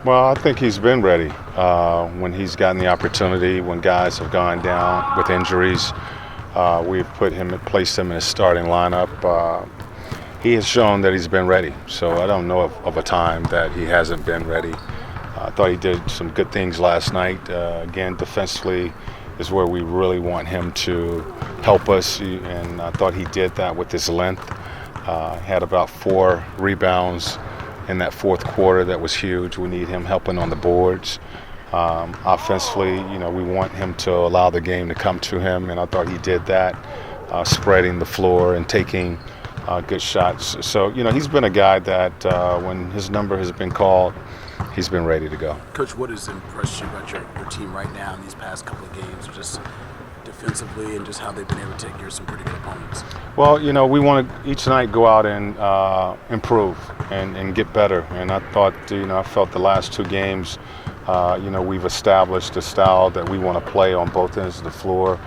Well, I think he's been ready when he's gotten the opportunity, when guys have gone down with injuries. We've placed him in a starting lineup. He has shown that he's been ready, so I don't know of a time that he hasn't been ready. I thought he did some good things last night. Again, defensively is where we really want him to help us, and I thought he did that with his length. Had about 4 rebounds in that fourth quarter. That was huge. We need him helping on the boards. Offensively, we want him to allow the game to come to him, and I thought he did that, spreading the floor and taking good shots. So, he's been a guy that when his number has been called, he's been ready to go. Coach, what has impressed you about your team right now in these past couple of games, just defensively and just how they've been able to take care of some pretty good opponents? Well, we want to each night go out and improve and get better. And I thought, I felt the last 2 games, we've established a style that we want to play on both ends of the floor.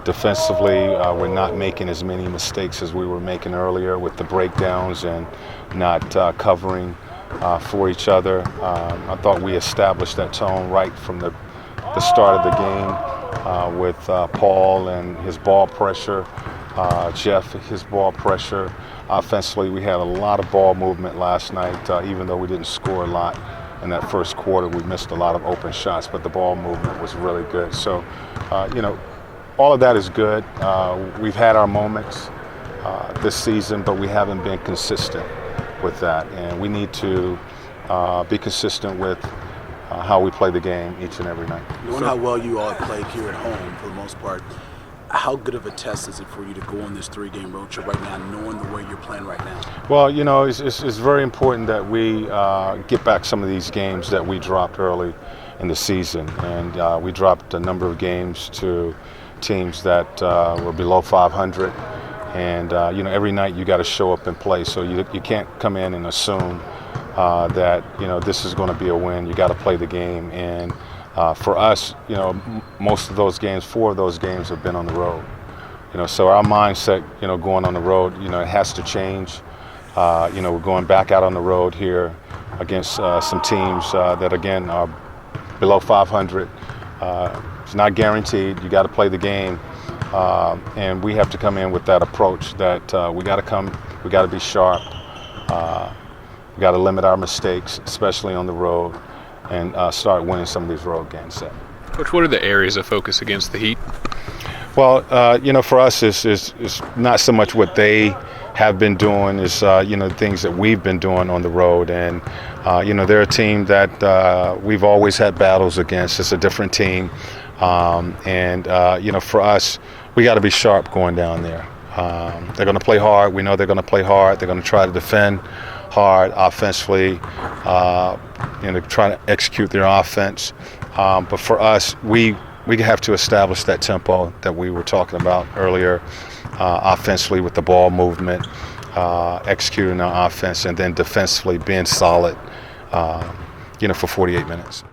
Defensively, we're not making as many mistakes as we were making earlier with the breakdowns and not covering for each other. I thought we established that tone right from the start of the game with Paul and his ball pressure, Jeff, his ball pressure. Offensively, we had a lot of ball movement last night, even though we didn't score a lot in that first quarter. We missed a lot of open shots, but the ball movement was really good. So, all of that is good. We've had our moments this season, but we haven't been consistent with that, and we need to be consistent with how we play the game each and every night. Knowing how well you all have played here at home for the most part, how good of a test is it for you to go on this 3-game road trip right now, knowing the way you're playing right now? Well, it's very important that we get back some of these games that we dropped early in the season, and we dropped a number of games to teams that were below 500. And every night you got to show up and play, so you can't come in and assume that this is going to be a win. You got to play the game, and for us, most of those games, 4 of those games have been on the road. So our mindset, going on the road, it has to change. We're going back out on the road here against some teams that again are below 500. It's not guaranteed. You got to play the game. And we have to come in with that approach that we got to be sharp. We got to limit our mistakes, especially on the road, and start winning some of these road games. Coach, what are the areas of focus against the Heat? Well, for us, it's not so much what they have been doing, is things that we've been doing on the road. And they're a team that we've always had battles against. It's a different team. For us, we got to be sharp going down there. They're going to play hard. We know they're going to play hard. They're going to try to defend hard offensively, try to execute their offense. But for us, we have to establish that tempo that we were talking about earlier, offensively with the ball movement, executing our offense, and then defensively being solid, for 48 minutes.